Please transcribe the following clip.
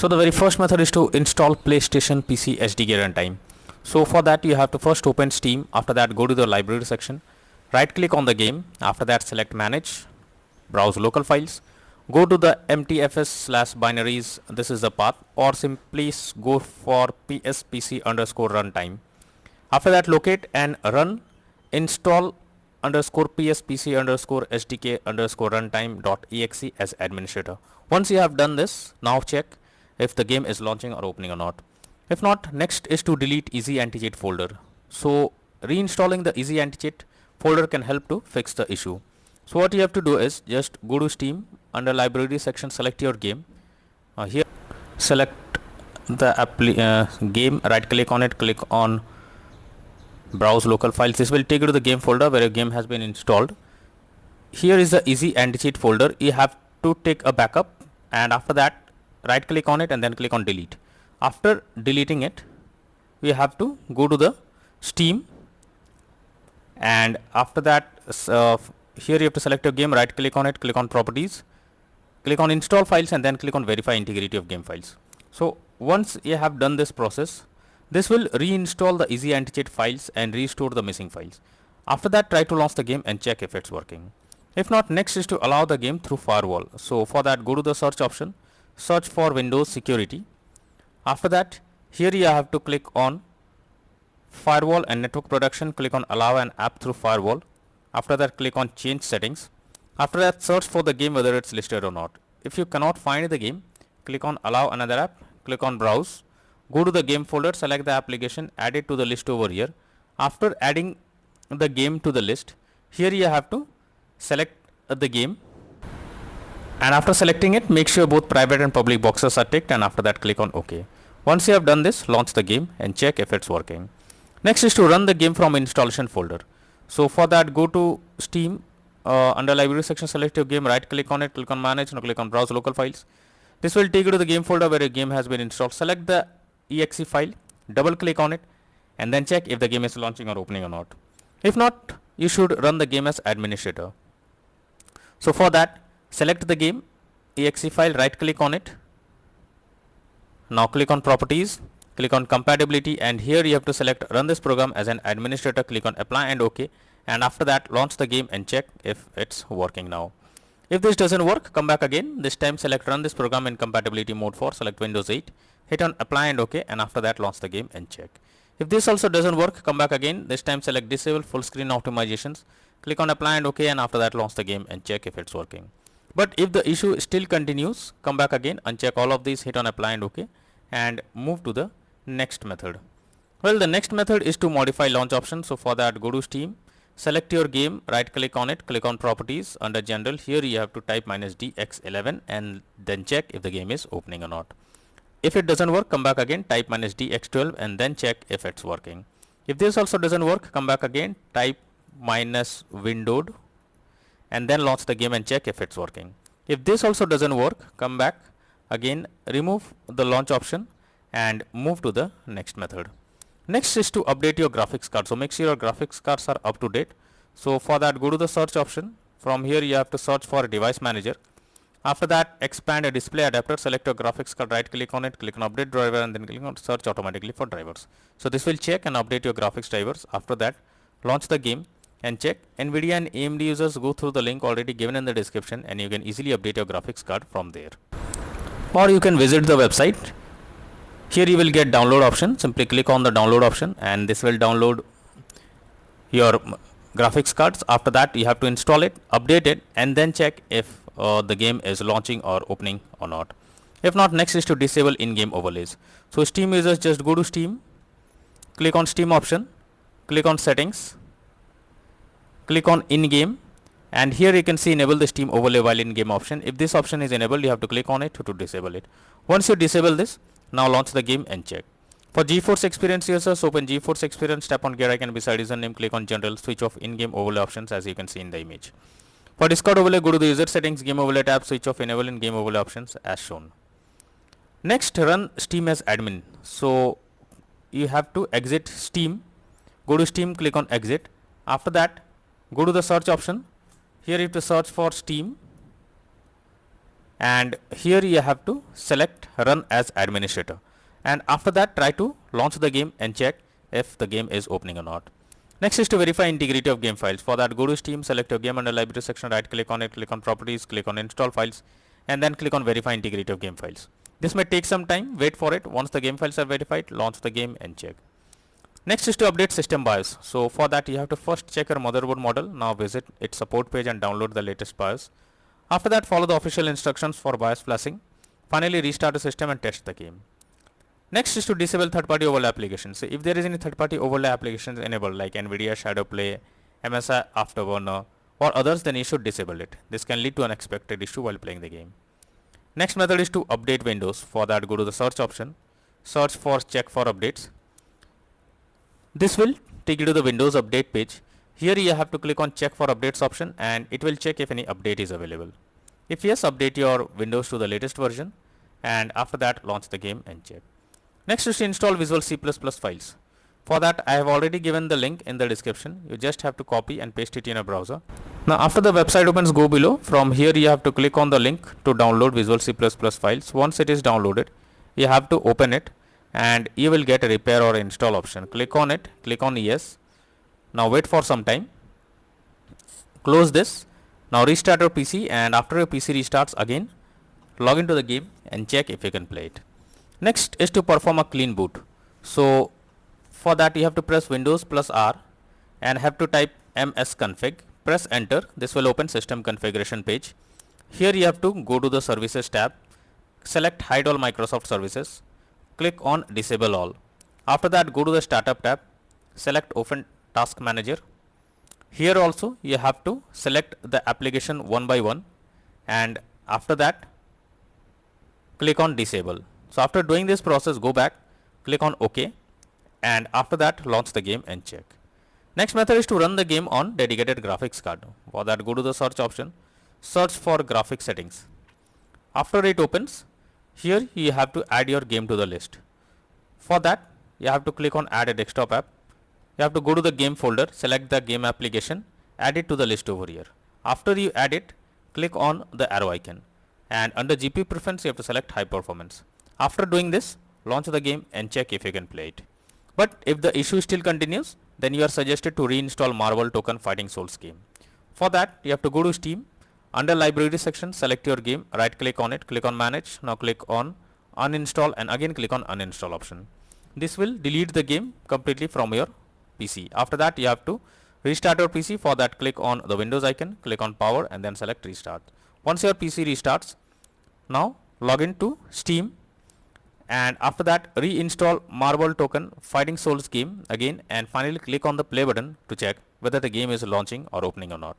So the very first method is to install PlayStation PC SDK runtime. So for that you have to first open Steam. After that go to the library section, right click on the game. After that select manage, browse local files, go to the mtfs/binaries, this is the path, or simply go for pspc_runtime. After that locate and run install _pspc_sdk_runtime.exe as administrator. Once you have done this, now check if the game is launching or opening or not. If not, next is to delete easy anticheat folder. So reinstalling the easy anticheat folder can help to fix the issue. So what you have to do is just go to Steam, under library section select your game. Here select the game, right click on it, click on browse local files. This will take you to the game folder where your game has been installed. Here is the easy anticheat folder. You have to take a backup, and after that right click on it and then click on delete. After deleting it, we have to go to the Steam, and after that here you have to select your game, right click on it, click on properties, click on install files, and then click on verify integrity of game files. So once you have done this process, this will reinstall the easy anticheat files and restore the missing files. After that try to launch the game and check if it's working. If not, next is to allow the game through firewall. So for that go to the search option, search for Windows security. After that here you have to click on firewall and network protection, click on allow an app through firewall. After that click on change settings. After that search for the game whether it's listed or not. If you cannot find the game, click on allow another app, click on browse, go to the game folder, select the application, add it to the list over here. After adding the game to the list, here you have to select the game, and after selecting it make sure both private and public boxes are ticked, and after that click on OK. Once you have done this, launch the game and check if it's working. Next is to run the game from installation folder. So for that go to Steam, under library section select your game, right click on it, click on manage, now click on browse local files. This will take you to the game folder where your game has been installed. Select the exe file, double click on it, and then check if the game is launching or opening or not. If not, you should run the game as administrator. So for that select the game exe file, right click on it, now click on properties, click on compatibility, and here you have to select run this program as an administrator, click on apply and OK, and after that launch the game and check if it's working now. If this doesn't work, come back again, this time select run this program in compatibility mode 4, select Windows 8, hit on apply and OK, and after that launch the game and check. If this also doesn't work, come back again, this time select disable full screen optimizations, click on apply and OK, and after that launch the game and check if it's working. But if the issue still continues, come back again, uncheck all of these, hit on apply and OK, and move to the next method. Well, the next method is to modify launch option. So for that go to Steam, select your game, right click on it, click on properties, under general here you have to type -dx11 and then check if the game is opening or not. If it doesn't work, come back again, type -dx12 and then check if it's working. If this also doesn't work, come back again, type -windowed and then launch the game and check if it's working. If this also doesn't work, come back again, remove the launch option and move to the next method. Next is to update your graphics card. So make sure your graphics cards are up to date. So for that go to the search option. From here you have to search for device manager. After that expand a display adapter, select your graphics card, right click on it, click on update driver and then click on search automatically for drivers. So this will check and update your graphics drivers. After that launch the game and check. NVIDIA and AMD users, go through the link already given in the description and you can easily update your graphics card from there. Or you can visit the website. Here you will get download option, simply click on the download option and this will download your graphics cards. After that you have to install it, update it and then check if the game is launching or opening or not. If not, next is to disable in-game overlays. So Steam users, just go to Steam, click on Steam option, click on settings, click on in-game, and here you can see enable the Steam overlay while in-game option. If this option is enabled, you have to click on it to disable it. Once you disable this, now launch the game and check. For GeForce Experience users, open GeForce Experience, tap on gear icon beside username, click on general, switch off in-game overlay options as you can see in the image. For Discord overlay, go to the user settings, game overlay tab, switch off enable in game overlay options as shown. Next, run Steam as admin. So you have to exit Steam, go to Steam, click on exit. After that go to the search option. Here you have to search for Steam and here you have to select run as administrator, and after that try to launch the game and check if the game is opening or not. Next is to verify integrity of game files. For that, go to Steam, select your game under library section, right click on it, click on properties, click on install files, and then click on verify integrity of game files. This may take some time, wait for it. Once the game files are verified, launch the game and check. Next is to update system BIOS. So for that you have to first check your motherboard model. Now visit its support page and download the latest BIOS. After that, follow the official instructions for BIOS flashing. Finally, restart the system and test the game. Next is to disable third-party overlay applications. So if there is any third-party overlay applications enabled like NVIDIA Shadowplay, MSI Afterburner or others, then you should disable it. This can lead to unexpected issue while playing the game. Next method is to update Windows. For that, go to the search option, search for check for updates. This will take you to the Windows update page. Here you have to click on check for updates option and it will check if any update is available. If yes, update your Windows to the latest version, and after that launch the game and check. Next is to install Visual C++ files. For that, I have already given the link in the description. You just have to copy and paste it in a browser. Now after the website opens, go below. From here you have to click on the link to download Visual C++ files. Once it is downloaded, you have to open it and you will get a repair or install option. Click on it, click on yes. Now wait for some time. Close this. Now restart your PC, and after your PC restarts again, log into the game and check if you can play it. Next is to perform a clean boot. So for that you have to press Windows plus R and have to type msconfig, press enter. This will open system configuration page. Here you have to go to the services tab, select hide all Microsoft services, click on disable all. After that, go to the startup tab, select open task manager. Here also you have to select the application one by one, and after that click on disable. So after doing this process, go back, click on OK, and after that launch the game and check. Next method is to run the game on dedicated graphics card. For that, go to the search option, search for graphics settings. After it opens, here you have to add your game to the list. For that, you have to click on add a desktop app. You have to go to the game folder, select the game application, add it to the list over here. After you add it, click on the arrow icon, and under GPU preference you have to select high performance. After doing this, launch the game and check if you can play it. But if the issue still continues, then you are suggested to reinstall Marvel Tokon Fighting Souls game. For that, you have to go to Steam, under library section, select your game, right click on it, click on manage. Now click on uninstall and again click on uninstall option. This will delete the game completely from your PC. After that, you have to restart your PC. For that, click on the Windows icon, click on power and then select restart. Once your PC restarts, now log into Steam, and after that reinstall Marvel Tokon Fighting Souls game again, and finally click on the play button to check whether the game is launching or opening or not.